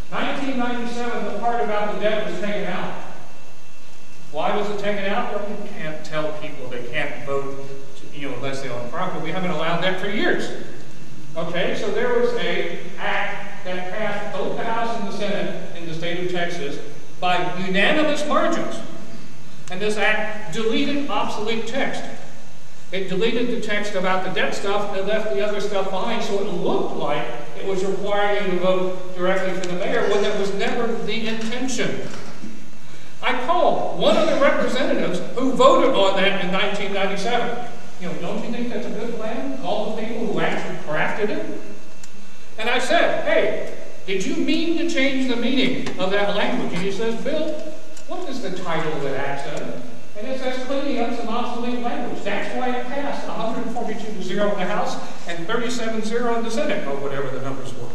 C: 1997, the part about the debt was taken out. Why was it taken out? Well, you can't tell people they can't vote, unless they own property. We haven't allowed that for years. Okay, so there was an act that passed both the House and the Senate in the state of Texas by unanimous margins. And this act deleted obsolete text. It deleted the text about the debt stuff and left the other stuff behind, so it looked like it was requiring you to vote directly for the mayor when that was never the intention. I called one of the representatives who voted on that in 1997. Don't you think that's a good plan? Call the people who actually crafted it. And I said, hey, did you mean to change the meaning of that language? And he says, Bill, what is the title of that act says? And it says cleaning up some obsolete language. That's why it passed 142-0 in the House and 37-0 in the Senate, or whatever the numbers were.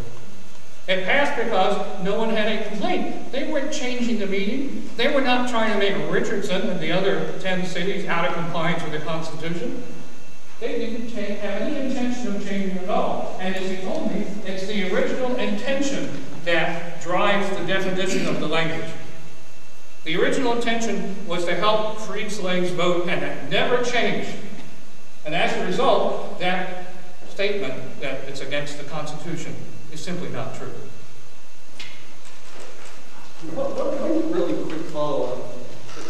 C: It passed because no one had a complaint. They weren't changing the meaning. They were not trying to make Richardson and the other 10 cities out of compliance with the Constitution. They didn't have any intention of changing at all. And as he told me, it's the original intention that drives the definition of the language. The original intention was to help freed slaves vote, and that never changed. And as a result, that statement that it's against the Constitution is simply not true.
B: One really quick follow-up.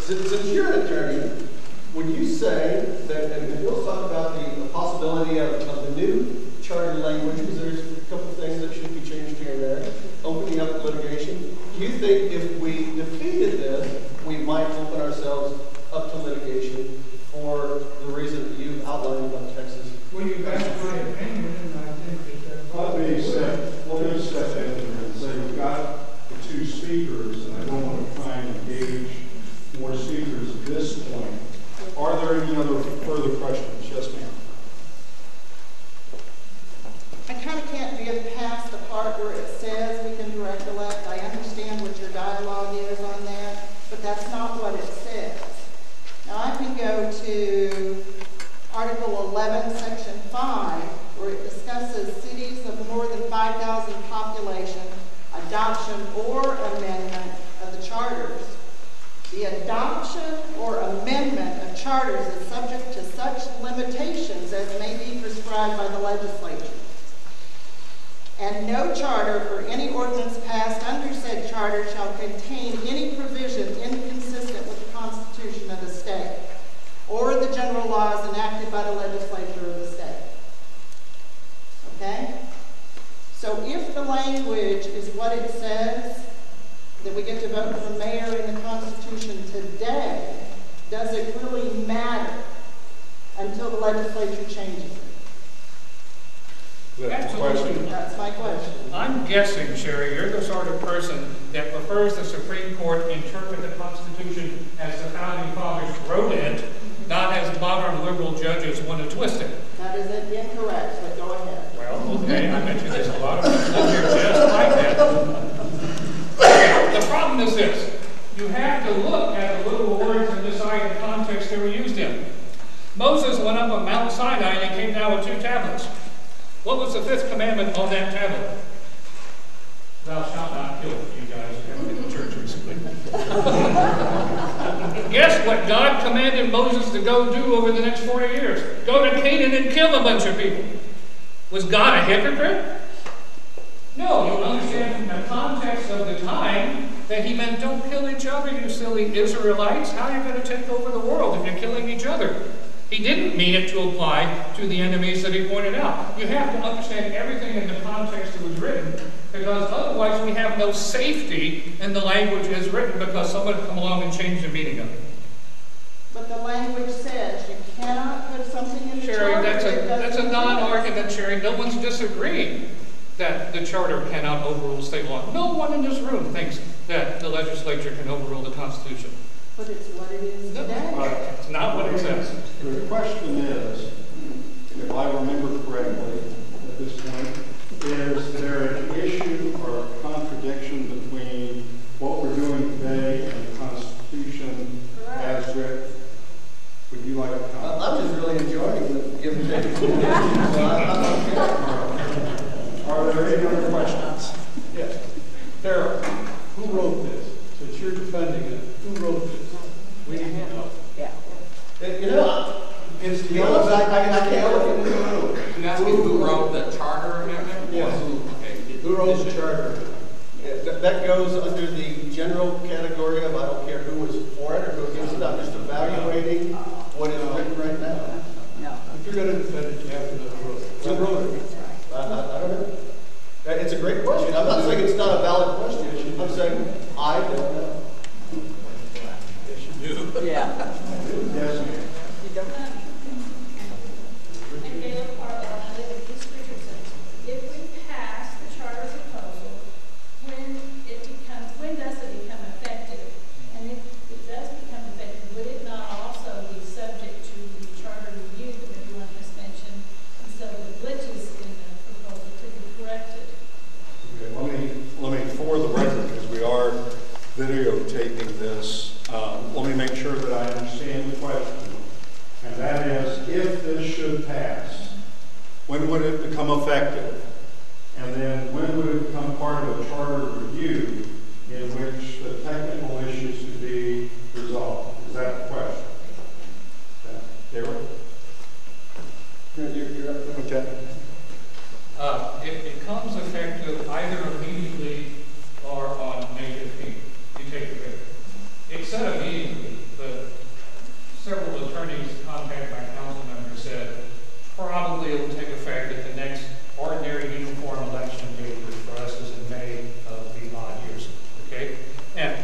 B: Since you're an attorney, would you say that, and Bill's talked about the possibility of the new charter language, because there's a couple of things that should be changed here and there, opening up litigation. Do you think if we defeated this, we might open ourselves up to litigation for the reason that you outlined about Texas?
D: Well, you've asked my opinion, and I think that
A: Let me step in and say we've got the two speakers, and I don't want to try and engage more speakers at this point. Are there any other further questions? Yes, ma'am.
E: I kind of can't get past the part where it says we can direct elect. I understand what your dialogue is on that, but that's not what it says. Now I can go to Article 11, Section 5, where it discusses cities of more than 5,000 population, adoption or amendment of the charters. The adoption or amendment of charters is subject to such limitations as may be prescribed by the legislature. And no charter or any ordinance passed under said charter shall contain any provision inconsistent with the Constitution of the state or the general laws enacted by the legislature of the state. Okay? So if the language is what it says, that we get to vote for the mayor in the Constitution today, does it really matter until the legislature changes it?
C: Absolutely.
E: That's my question.
C: I'm guessing, Sherry, you're the sort of person that prefers the Supreme Court interpret the Constitution as the Founding Fathers wrote it, not as modern liberal judges want to twist it.
E: That is incorrect, but go ahead.
C: Well, okay, I bet you there's a lot of people in here just like that. The problem is this. You have to look at the literal words and decide the context they were used in. Moses went up on Mount Sinai and came down with 2 tablets. What was the 5th commandment on that tablet? Thou shalt not kill. You guys haven't been to church recently. Guess what God commanded Moses to go do over the next 40 years? Go to Canaan and kill a bunch of people. Was God a hypocrite? No, you understand from the context of the time that he meant don't kill each other, you silly Israelites. How are you going to take over the world if you're killing each other? He didn't mean it to apply to the enemies that he pointed out. You have to understand everything in the context it was written, because otherwise we have no safety in the language as written because someone would come along and change the meaning of it.
E: But the language says you cannot put something in the
C: Sherry,
E: charter.
C: that's a non-argument, Sherry. No one's disagreeing that the charter cannot overrule state law. No one in this room thinks that the legislature can overrule the Constitution.
E: But it's what it is today.
C: It's not what it says.
A: The question is, if I remember correctly at this point, is there an issue or a contradiction between what we're doing today and the Constitution as written? Would you like to comment?
B: I'm just really enjoying the give and take.
A: Are there any other questions?
D: Yes. Darrell, who wrote this? Since you're defending it, who wrote this? We need to know.
E: Yeah.
B: You know,
D: It's
B: to
D: the
B: be honest, I can't look in the room.
F: You asking who wrote the charter amendment?
B: Yes.
F: Okay.
B: Who wrote proposed charter. That goes under the general category of I don't care who is for it or who against it. I'm just evaluating what is written right now.
D: If you're going to defend it, you have to know the rules.
B: Who wrote it? I don't know. It's a great question. I'm not saying it's not a valid question. I'm saying I don't know.
D: Yes, you do.
E: Yeah.
A: Yes, ma'am.
E: You don't.
F: And Gail Carlisle, I live in East Richardson. If we pass the charter proposal, when does it become effective? And if it does become effective, would it not also be subject to the charter review that everyone has mentioned, and so the glitches in the proposal could be corrected?
A: Okay, let me, for the record, because we are videotaping this, let me make sure that I understand the question. And that is, if this should pass, when would it become effective? And then when would it become part of a charter review in which the technical issues could be resolved? Is that the question? Darrell?
B: You're up.
A: Okay.
C: It becomes effective either immediately or on May 15th. You take the pick. It said immediately, but several attorneys contacted by council members said probably it will take effect at the next ordinary uniform election date, which for us is in May of the odd years. Okay? And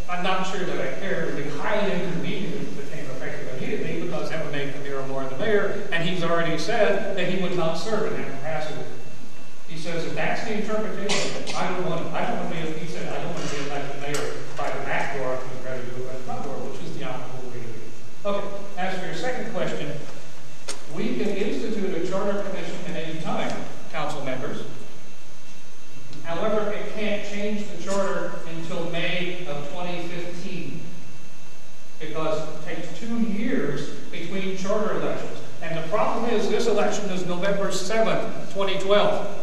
C: I'm not sure that I care. It would be highly inconvenient if it became effective immediately because that would make the mayor more the mayor, and he's already said that he would not serve in that capacity. He says if that's the interpretation, I don't want to be, he said, I don't want to be elected mayor by the back door, I'd rather do it by the front door, which is the optimal way to be. Okay, as for your second question, we can institute a charter commission at any time, council members. However, it can't change the charter until May of 2015 because it takes 2 years between charter elections. And the problem is this election is November 7th, 2012.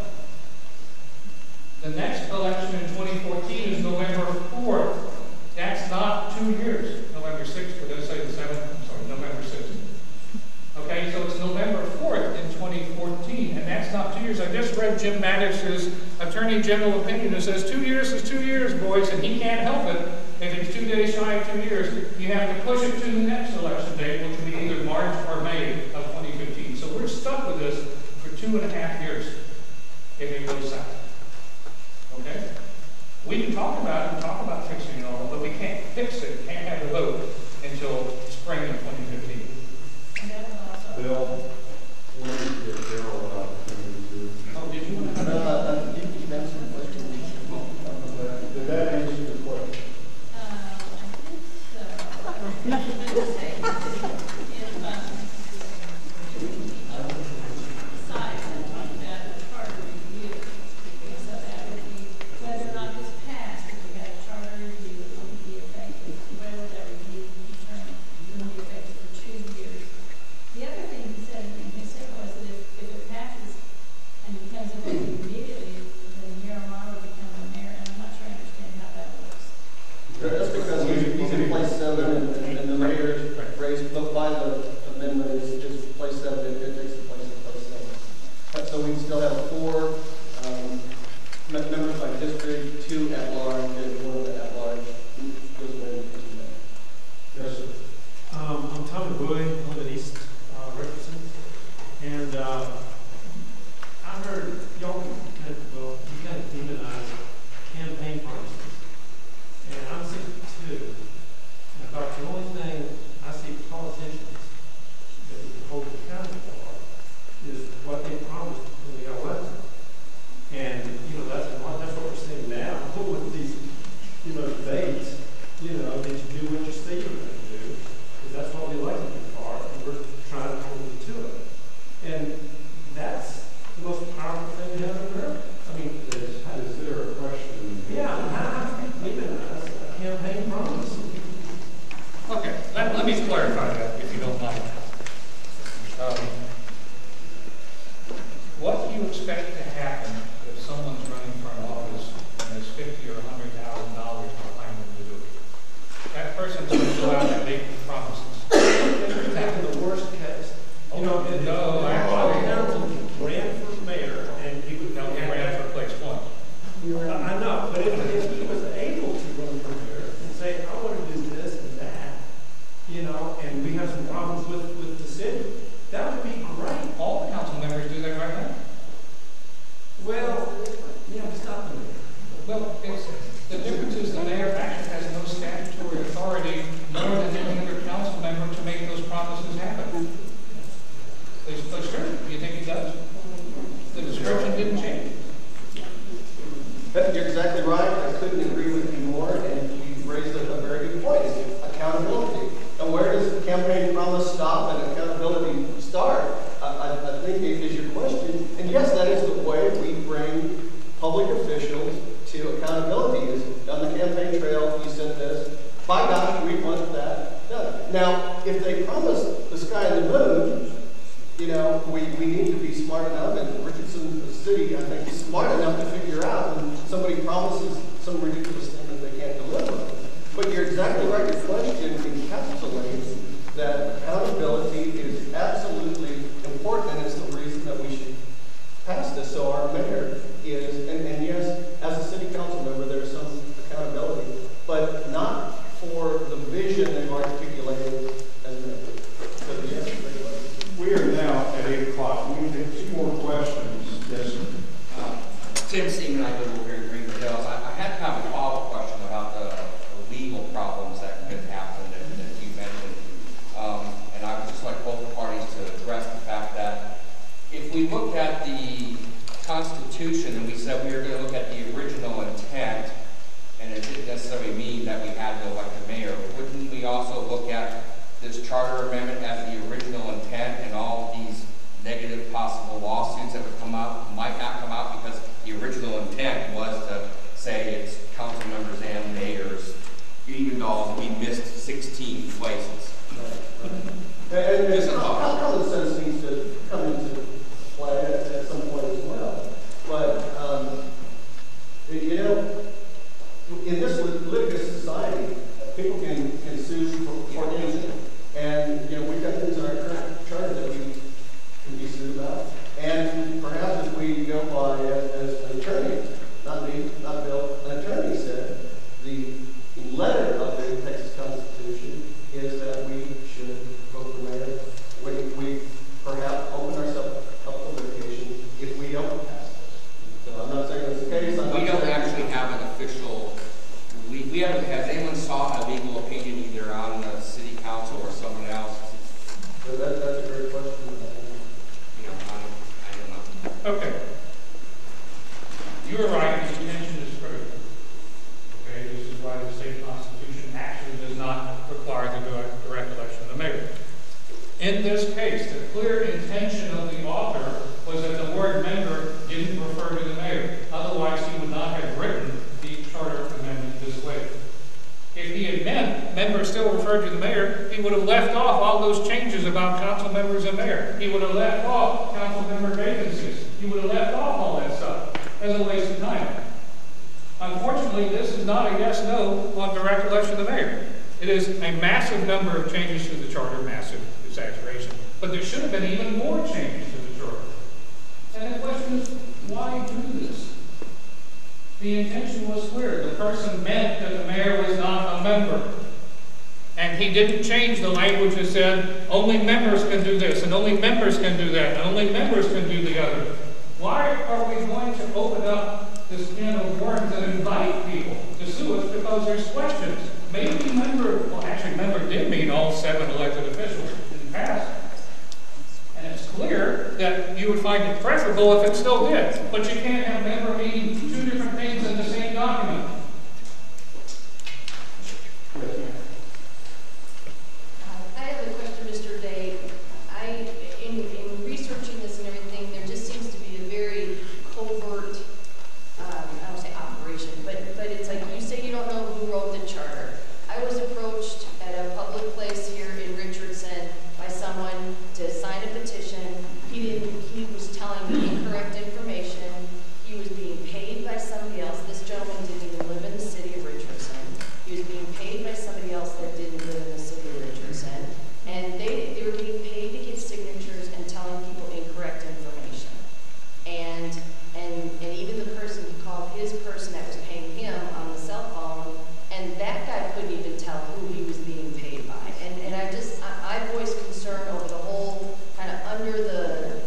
C: The next election in 2014 is November 4th. That's not 2 years. November 6th, we're going to say the 7th, I'm sorry, November 6th. Okay, so it's November 4th in 2014, and that's not 2 years. I just read Jim Mattis's Attorney General opinion that says 2 years is 2 years, boys, and he can't help it. If it's 2 days shy of 2 years, you have to push it to the next election date, which will be either March or May of 2015. So we're stuck with this for 2.5 years if it goes south. Okay? We can talk about it and talk about fixing it all, but we can't fix it, can't have a vote until spring of 2015.
F: And that would also.
A: Bill, what is your Darrell opportunity to?
C: Oh, did you want to?
B: You answered the question.
A: Did that answer your question?
F: I think so. Besides, I'm talking about the charter review. So that would be whether or not this passed, if we had a charter review, it would be effective. Whether that review determined it would be effective for 2 years. The other thing he said was that if it passes and becomes effective immediately, then Mayor Amaro would become the mayor, and I'm not sure I understand how that works.
B: That's because he's in place 7 and the mayor's raised by the amendment is place 7. It takes the place of place 7. So we still have 4 members by district, 2 at large, and 1 at large. Goes away with the mayor.
A: Yes, sir.
G: I'm Tommy Bowie, I live in East Richardson, and I heard y'all you kind of demonize campaign promises, and I'm 62, and about the only thing I see politicians that we can hold accountable for is what they promised when they got elected, and that's what we're seeing now with these debates. That you do what you say you're going to do. That's what we like to for, and we're trying to hold you to it. And that's the most powerful thing we have in America. I mean,
A: Is there a question?
G: yeah, I demonize a campaign promise.
C: Okay, let me clarify that, if you don't mind. What do you expect to happen if someone's running for an office and there's $50,000 or $100,000 behind them to do it? That person's going to go out and make promises.
G: That's in the worst case.
C: No,
G: Council ran for mayor, and he would
C: he ran for place 1. Well, the difference is the mayor actually has no statutory authority more than any other council member to make those promises happen. That's true. Do you think he does? The description didn't change.
B: You're exactly right. I couldn't agree with you more, and you raised a very good point. Accountability. And where does the campaign promise stop and accountability start? I think is your question. And yes, that is the way we bring public officials to accountability. Is on the campaign trail, you sent this. By gosh, we want that done. Now, if they promise the sky and the moon, you know, we need to be smart enough, and Richardson City, I think, is smart enough to figure out when somebody promises some ridiculous thing that they can't deliver. But you're exactly right. Your question encapsulates that accountability is absolutely important, and it's the reason that we should pass this. So our mayor is, and yes, as a city council member, there's some accountability, but not for the vision they've articulated as mayor. So yes,
A: We are now at 8 o'clock. We have 2 more questions. Yes, sir.
H: Tim Seaman, I live over here in Greenwood Hills. I had kind of a follow-up question about the legal problems that could happen that you mentioned. And I would just like both parties to address the fact that if we look at the Constitution and we said we were going to look at the original intent, and it didn't necessarily mean that we had to elect a mayor, wouldn't we also look at this charter amendment as the original intent, and all these negative possible lawsuits that would come out might not come out because the original intent was to say it's council members and mayors, even though we missed 16 places.
B: And common sense needs to come into play at some point as well. But, you know, in this litigious society, people can sue for anything. And, you know, we've got things in our current charter that we can be sued about. And perhaps if we go by, as an attorney, not me, not Bill, an attorney said, the letter of the Texas Constitution is that we should vote for mayor. We perhaps open ourselves up to litigation if we don't pass it. So I'm not saying that's the case.
H: We don't actually have an official, we haven't, has anyone sought a legal opinion either on the city council or someone else?
B: So that's a great question.
H: You know, I don't know.
C: Okay. You are right, the intention is critical. Okay, this is why the state constitution actually does not require the direct election of the mayor. In this case, the clear intention of the author was that the word member didn't refer to the mayor. Otherwise, he would not have written the charter amendment this way. If he had meant members still referred to the mayor, he would have left off all those changes about council members and mayor. He would have left off council member vacancies. He would have left off all that stuff as a waste of time. Unfortunately, this is not a yes/no on direct election of the mayor. It is a massive number of changes to the charter, massive exaggeration. But there should have been even more changes to the charter. And the question is, why do this? The intention was clear. The person meant that the mayor was not a member. And he didn't change the language that said only members can do this, and only members can do that, and only members can do the other. Why are we going to open up this can of worms and invite people to sue us because there's questions? Maybe member, well actually member did mean all 7 elected officials in the past. And it's clear that you would find it preferable if it still did. But you can't have member meaning 2 different things in the same document.
I: I have a question, Mr. Day. In researching this and everything, there just seems to be a very covert, I don't say operation, but it's like you say you don't know who wrote the charter. I was approached at a public place here in Richardson by someone to sign a petition. He was telling me incorrect information. He was being paid by somebody else. This gentleman didn't even live in the city of Richardson. He was being paid by somebody else that didn't live in the city of Richardson. And they were getting paid to get signatures and telling people incorrect information. And even the person, he called his person that was paying him on the cell phone, and that guy couldn't even tell who he was being paid by. And I voiced concern over the whole kind of under the,